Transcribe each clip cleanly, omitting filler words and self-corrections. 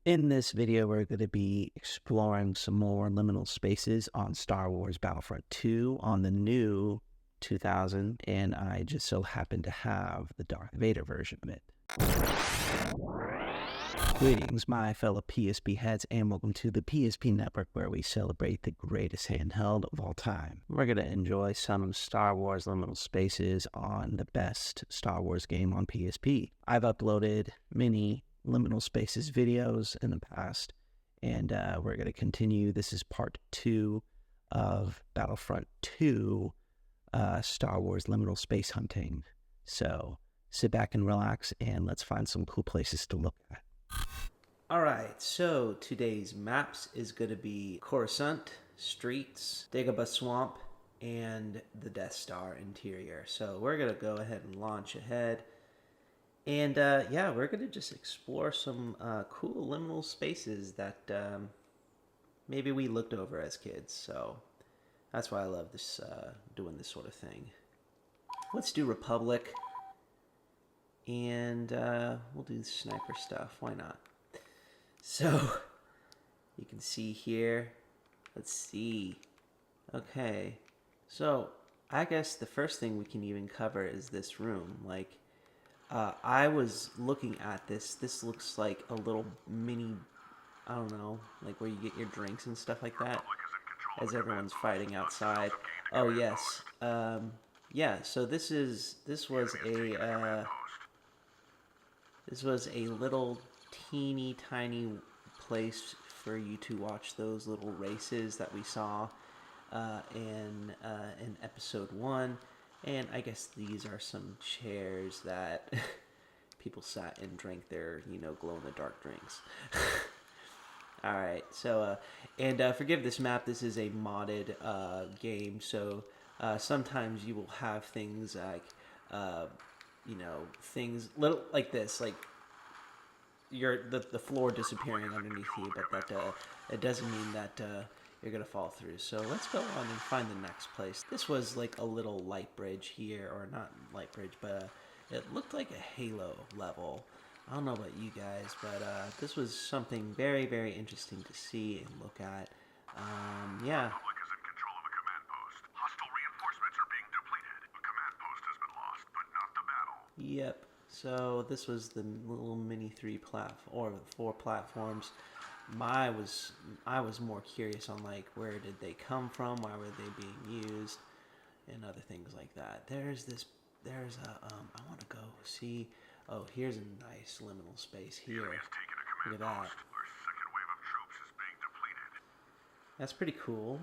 In this video, we're going to be exploring some more liminal spaces on Star Wars Battlefront 2 on the new 2000, and I just so happen to have the Darth Vader version of it. Greetings, my fellow PSP heads, and welcome to the PSP Network, where we celebrate the greatest handheld of all time. We're going to enjoy some Star Wars liminal spaces on the best Star Wars game on PSP. I've uploaded many liminal spaces videos in the past, and we're going to continue. This is part 2 of Battlefront 2 Star Wars liminal space hunting. So sit back and relax, and let's find some cool places to look at. Alright, so today's maps is going to be Coruscant, Streets, Dagobah Swamp, and the Death Star interior. So we're going to go ahead and launch ahead. And yeah, we're going to just explore some cool liminal spaces that maybe we looked over as kids. So that's why I love this, doing this sort of thing. Let's do Republic. And we'll do sniper stuff. Why not? So you can see here. Let's see. Okay. So I guess the first thing we can even cover is this room. Like, I was looking at this. This looks like a little mini, I don't know, like where you get your drinks and stuff like that, as everyone's fighting outside. Oh yes, yeah. So this was a little teeny tiny place for you to watch those little races that we saw in episode 1. And I guess these are some chairs that people sat and drank their, glow-in-the-dark drinks. Alright, so, and forgive this map, this is a modded game, so sometimes you will have things like, things little like this, like the floor disappearing underneath you, but that it doesn't mean that you're gonna fall through. So let's go on and find the next place. This was like a little light bridge here, or not light bridge, but it looked like a Halo level. I don't know about you guys, but this was something very, very interesting to see and look at. Yeah. Republic is in control of a command post. Hostile reinforcements are being depleted. A command post has been lost, but not the battle. Yep. So this was the little mini 4 platforms. I was more curious on like where did they come from, why were they being used, and other things like that. There's a I want to go see. Oh, here's a nice liminal space here. Look at that. Our second wave of troops is being depleted. That's pretty cool.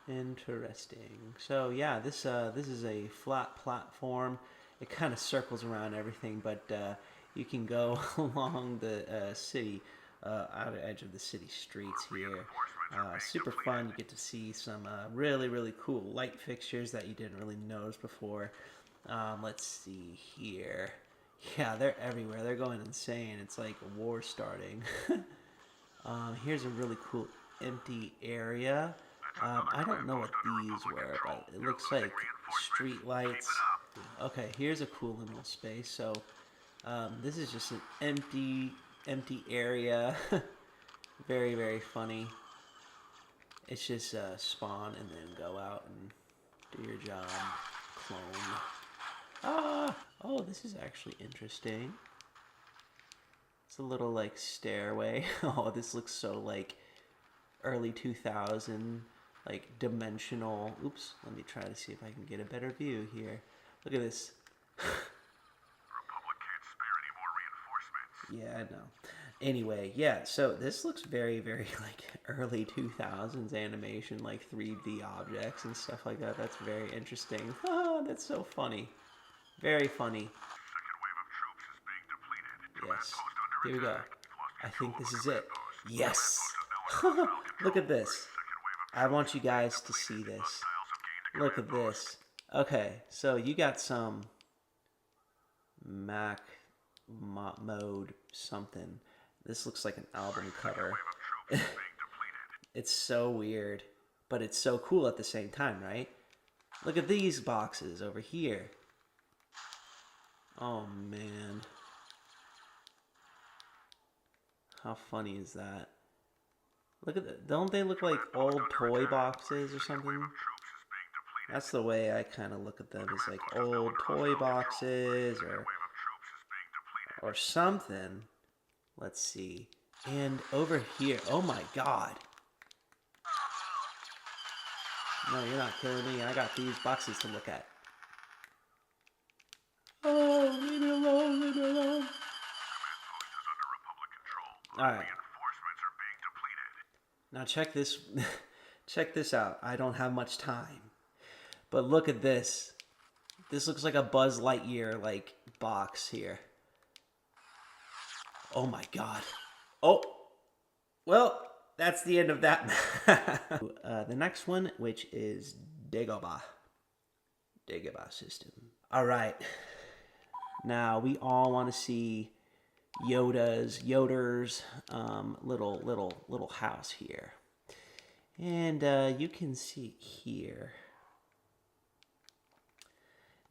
Interesting. So yeah, this is a flat platform. It kind of circles around everything, but you can go along the city, outer edge of the city streets here. Super fun. You get to see some really, really cool light fixtures that you didn't really notice before. Let's see here. Yeah, they're everywhere. They're going insane. It's like a war starting. Here's a really cool empty area. I don't know what these were, but it looks like street lights. Okay, here's a cool little space. So this is just an empty area. Very, very funny. It's just spawn and then go out and do your job, clone. Oh, this is actually interesting. It's a little like stairway. Oh, this looks so like early 2000, like dimensional. Oops, let me try to see if I can get a better view here. Look at this. Republic can't spare any more reinforcements. Yeah, I know. Anyway, yeah, so this looks very, very like early 2000s animation, like 3D objects and stuff like that. That's very interesting. Ah, that's so funny. Very funny. Second wave of troops is being depleted. Yes. Command post under Here we go. attack. Lost I control think of this a is command it. post. Yes. Command post is now under hostile Look at control. this. Second wave of I want troops you guys to see this. Hostiles have gained a Look at command post. this. Okay, so you got some Mac mode something. This looks like an album cover. Wave of troops is being depleted. It's so weird, but it's so cool at the same time, right? Look at these boxes over here. Oh man. How funny is that? Look at that. Don't they look like old toy boxes or something? That's the way I kind of look at them, as like old toy boxes or something. Let's see. And over here, oh my god. No, you're not killing me. I got these boxes to look at. Oh, leave me alone, leave me alone. Alright. Now check this check this out. I don't have much time. But look at this. This looks like a Buzz Lightyear like box here. Oh my god. Oh. Well, that's the end of that. The next one, which is Dagobah. Dagobah system. Alright. Now we all want to see Yoder's little house here. And you can see here.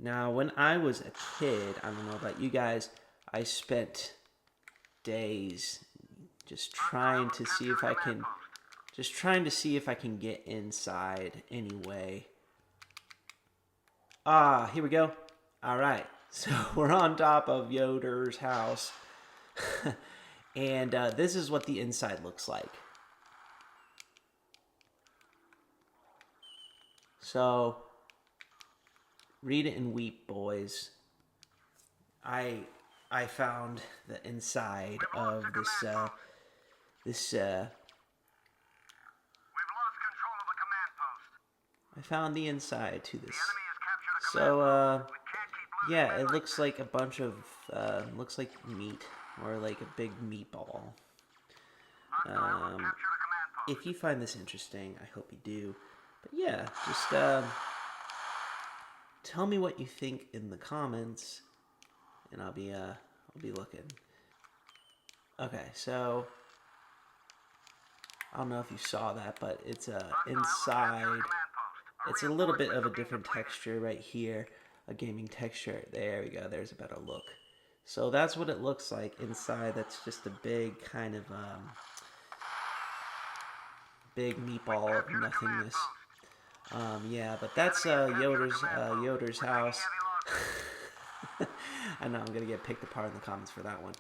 Now, when I was a kid, I don't know about you guys, I spent days just trying to see if I can get inside anyway. Ah, here we go. All right, so we're on top of Yoder's house, and this is what the inside looks like. So, read it and weep, boys. I found the inside of this We've lost control of the command post. I found the inside to this. The enemy has captured a command So post. We can't keep losing yeah, men it like looks like a bunch of looks like meat, or like a big meatball. Hostiles have captured a command post. If you find this interesting, I hope you do. But yeah, just tell me what you think in the comments, and I'll be looking. Okay, so I don't know if you saw that, but it's inside. It's a little bit of a different texture right here, a gaming texture. There we go. There's a better look. So that's what it looks like inside. That's just a big kind of big meatball of nothingness. Yeah, but that's Yoder's house. I know I'm gonna get picked apart in the comments for that one.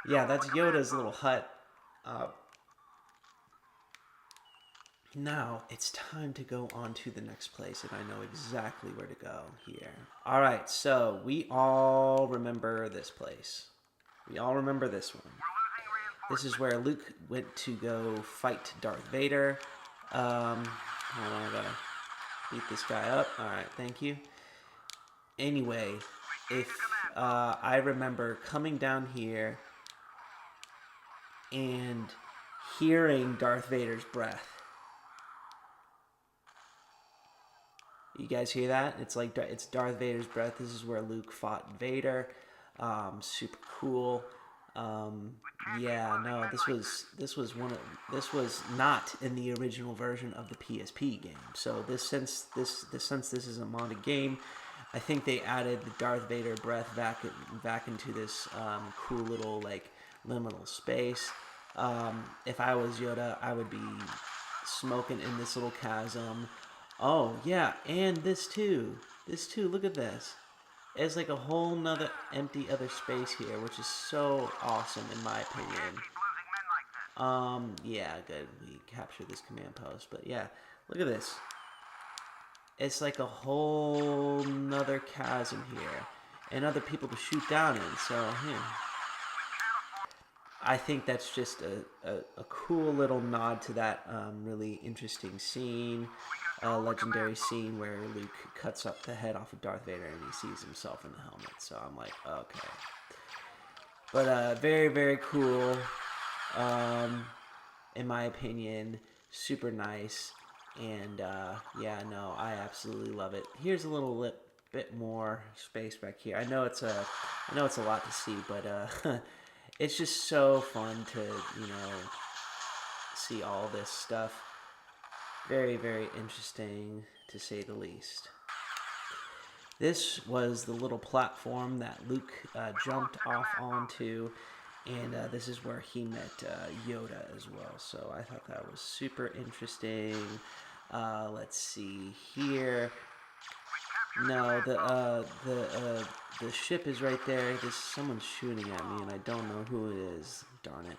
Yeah, that's Yoda's little hut. Now it's time to go on to the next place, and I know exactly where to go here. All right, so we all remember this place. We all remember this one. This is where Luke went to go fight Darth Vader. Hold on, I gotta beat this guy up. All right, thank you. Anyway, if I remember coming down here and hearing Darth Vader's breath. You guys hear that? It's like it's Darth Vader's breath. This is where Luke fought Vader. Super cool. Yeah, no, this was not in the original version of the PSP game. So since this is a modded game, I think they added the Darth Vader breath back into this cool little like liminal space. If I was Yoda, I would be smoking in this little chasm. Oh yeah, and this too. Look at this. It's like a whole nother empty other space here, which is so awesome in my opinion. Yeah, good. We captured this command post, but yeah, look at this. It's like a whole nother chasm here, and other people to shoot down in. So yeah, I think that's just a cool little nod to that really interesting scene. A legendary scene where Luke cuts up the head off of Darth Vader and he sees himself in the helmet. So I'm like, okay. But very, very cool. In my opinion, super nice. And yeah, no, I absolutely love it. Here's a little bit more space back here. I know it's a lot to see, but it's just so fun to see all this stuff. Very, very interesting, to say the least. This was the little platform that Luke jumped off onto, and this is where he met Yoda as well. So I thought that was super interesting. Let's see here. No, the ship is right there. Someone's shooting at me, and I don't know who it is. Darn it.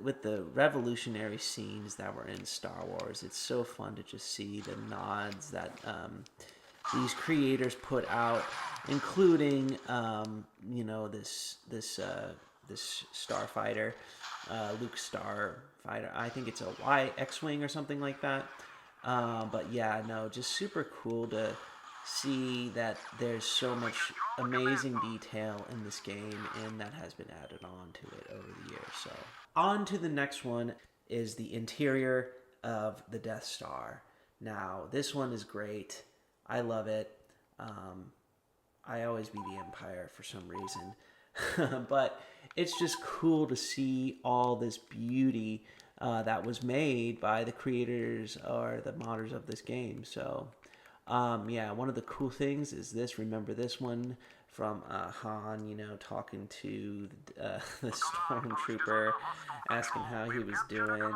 With the revolutionary scenes that were in Star Wars, it's so fun to just see the nods that these creators put out, including you know, this starfighter, Luke Starfighter. I think it's a X-wing or something like that. But yeah, no, just super cool to see that there's so much amazing detail in this game, and that has been added on to it over the years. So on to the next one is the interior of the Death Star. Now this one is great. I love it. I always be the Empire for some reason. But it's just cool to see all this beauty that was made by the creators or the modders of this game. So yeah, one of the cool things is this. Remember this one from Han, you know, talking to the stormtrooper, asking how he was doing.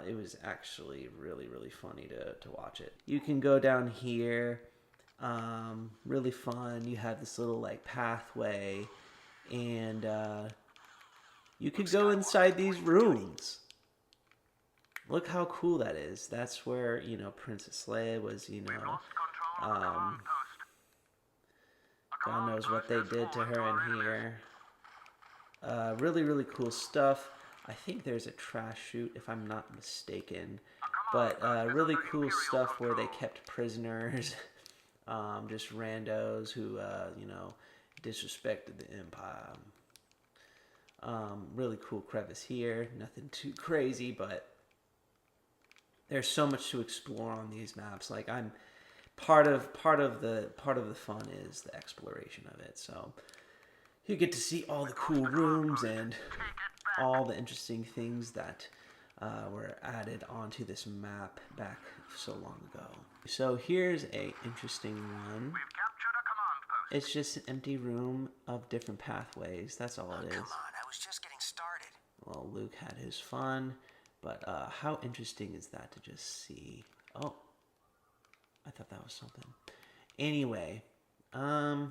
It was actually really, really funny to watch it. You can go down here. Really fun. You have this little like pathway, and you could go inside these rooms. Look how cool that is. That's where, you know, Princess Leia was, you know, God knows what they did to her in here. Really, really cool stuff. I think there's a trash chute, if I'm not mistaken. But really cool stuff where they kept prisoners. Just randos who, you know, disrespected the Empire. Really cool crevice here. Nothing too crazy, but there's so much to explore on these maps. Like, I'm part of the fun is the exploration of it. So you get to see all the cool rooms and all the interesting things that were added onto this map back so long ago. So here's a interesting one. It's just an empty room of different pathways. That's all it is. Come on, I was just getting started. Well, Luke had his fun, but how interesting is that to just see? Oh, I thought that was something. Anyway, we're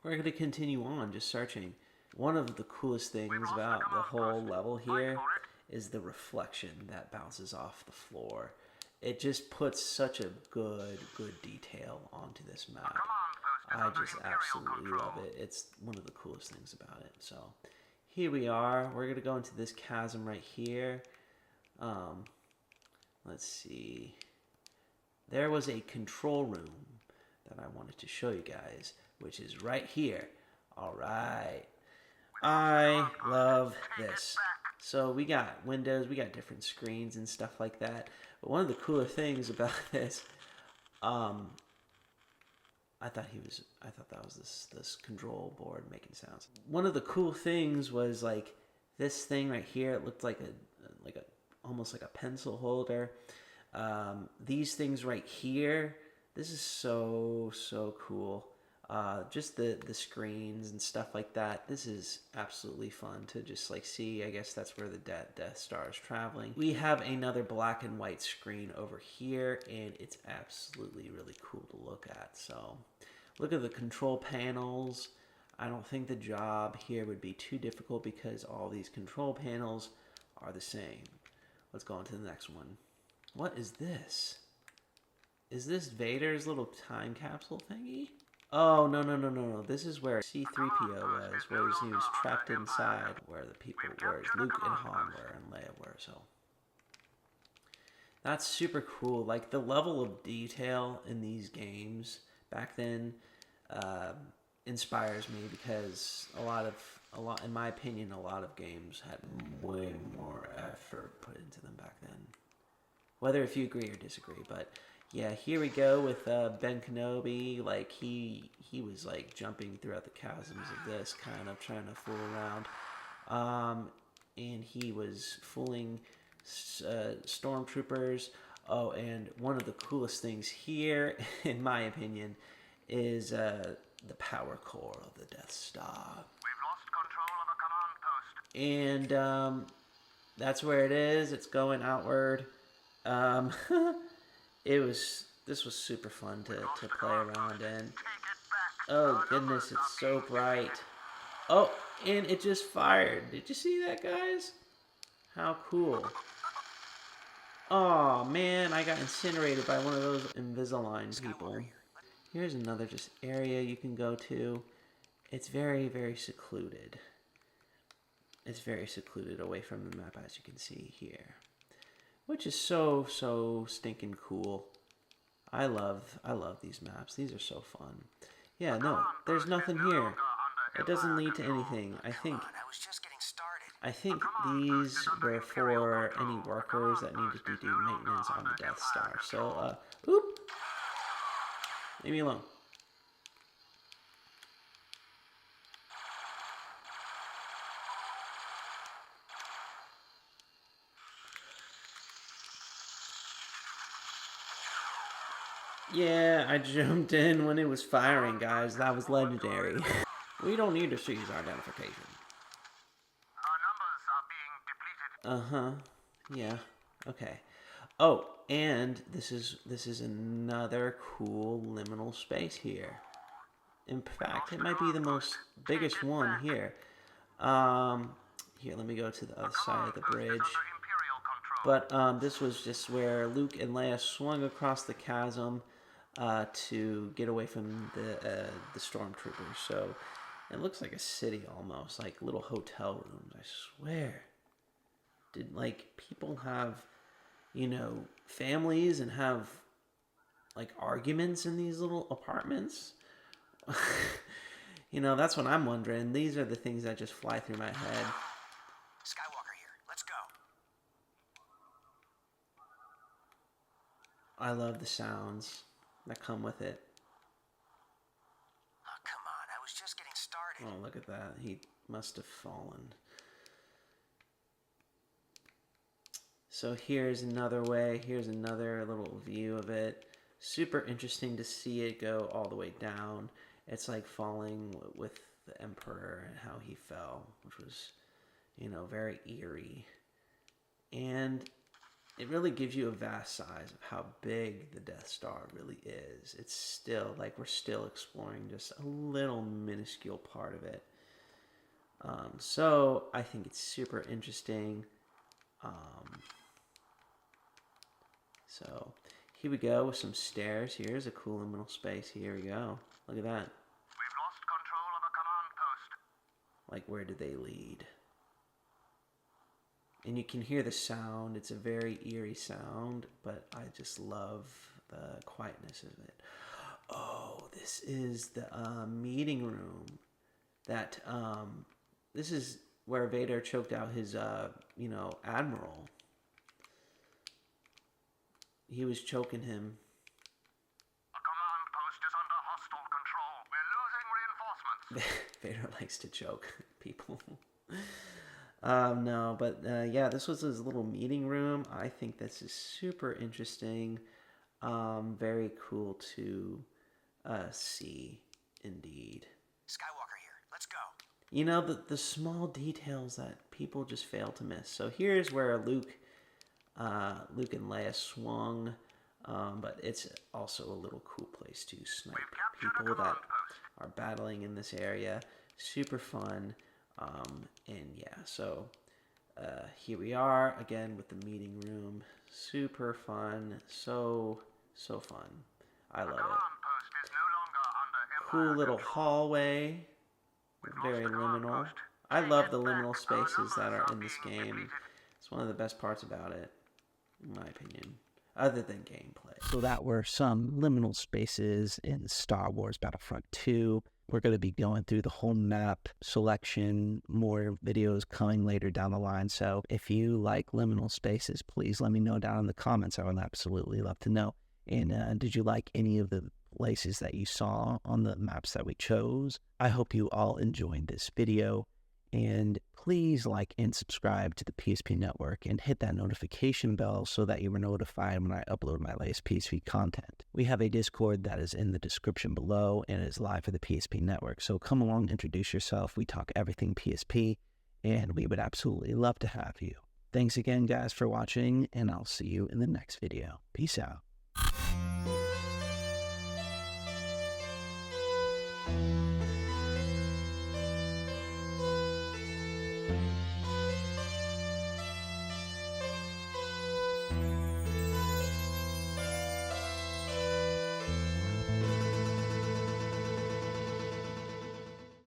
going to continue on just searching. One of the coolest things about the whole level here is the reflection that bounces off the floor. It just puts such a good detail onto this map. I just absolutely love it. It's one of the coolest things about it. So here we are. We're going to go into this chasm right here. Let's see. There was a control room that I wanted to show you guys, which is right here. All right. I love this. So we got windows, we got different screens and stuff like that. But one of the cooler things about this, I thought that was this control board making sounds. One of the cool things was like this thing right here. It looked like a almost like a pencil holder. These things right here. This is so cool. Just the screens and stuff like that. This is absolutely fun to just like see. I guess that's where the Death Star is traveling. We have another black and white screen over here, and it's absolutely really cool to look at. So look at the control panels. I don't think the job here would be too difficult because all these control panels are the same. Let's go on to the next one. What is this? Is this Vader's little time capsule thingy? Oh, no. This is where C-3PO was, where he was trapped inside, where the people were, Luke and Han were, and Leia were, so. That's super cool. Like, the level of detail in these games back then inspires me because in my opinion, a lot of games had way more effort put into them back then. Whether if you agree or disagree, but yeah, here we go with Ben Kenobi. Like he was like jumping throughout the chasms of this, kind of trying to fool around, and he was fooling stormtroopers. Oh, and one of the coolest things here, in my opinion, is the power core of the Death Star. We've lost control of a command post. And that's where it is. It's going outward. This was super fun to play around in. Oh goodness, it's so bright. Oh, and it just fired. Did you see that, guys? How cool. Oh man, I got incinerated by one of those Invisalign people. Here's another just area you can go to. It's very, very secluded. It's very secluded away from the map, as you can see here. Which is so stinking cool. I love these maps. These are so fun. Yeah, no, there's nothing here. It doesn't lead to anything. I think these were for any workers that needed to do maintenance on the Death Star. So, oop! Leave me alone. Yeah, I jumped in when it was firing, guys. That was legendary. We don't need to seize identification. Our numbers are being depleted. Yeah. Okay. Oh, and this is another cool liminal space here. In fact, it might be the biggest one here. Here, let me go to the other side of the bridge. But this was just where Luke and Leia swung across the chasm to get away from the stormtroopers. So it looks like a city almost, like little hotel rooms. I swear. Did like people have, families and have like arguments in these little apartments? That's what I'm wondering. These are the things that just fly through my head. Skywalker here. Let's go. I love the sounds that come with it. Oh, come on. I was just getting started. Oh, look at that. He must have fallen. So here's another way. Here's another little view of it. Super interesting to see it go all the way down. It's like falling with the Emperor and how he fell, which was, very eerie. And it really gives you a vast size of how big the Death Star really is. It's still, like, we're still exploring just a little minuscule part of it. So I think it's super interesting. So here we go with some stairs. Here's a cool liminal space. Here we go. Look at that. We've lost control of a command post. Like, where do they lead? And you can hear the sound. It's a very eerie sound, but I just love the quietness of it. Oh, this is the meeting room. This is where Vader choked out his, admiral. He was choking him. A command post is under hostile control. We're losing reinforcements. Vader likes to choke people. No, but yeah, this was his little meeting room. I think this is super interesting. Very cool to see, indeed. Skywalker here. Let's go. The small details that people just fail to miss. So here's where Luke and Leia swung, but it's also a little cool place to snipe people that are battling in this area. Super fun. And yeah, so here we are again with the meeting room. Super fun. So fun. I love it. Cool little hallway. Very liminal. I love the liminal spaces that are in this game. It's one of the best parts about it, in my opinion, other than gameplay. So that were some liminal spaces in Star Wars Battlefront 2. We're going to be going through the whole map selection, more videos coming later down the line. So if you like liminal spaces, please let me know down in the comments. I would absolutely love to know. And did you like any of the places that you saw on the maps that we chose? I hope you all enjoyed this video. And please like and subscribe to the PSP Network and hit that notification bell so that you are notified when I upload my latest PSP content. We have a Discord that is in the description below and is live for the PSP Network. So come along, introduce yourself. We talk everything PSP, and we would absolutely love to have you. Thanks again, guys, for watching, and I'll see you in the next video. Peace out.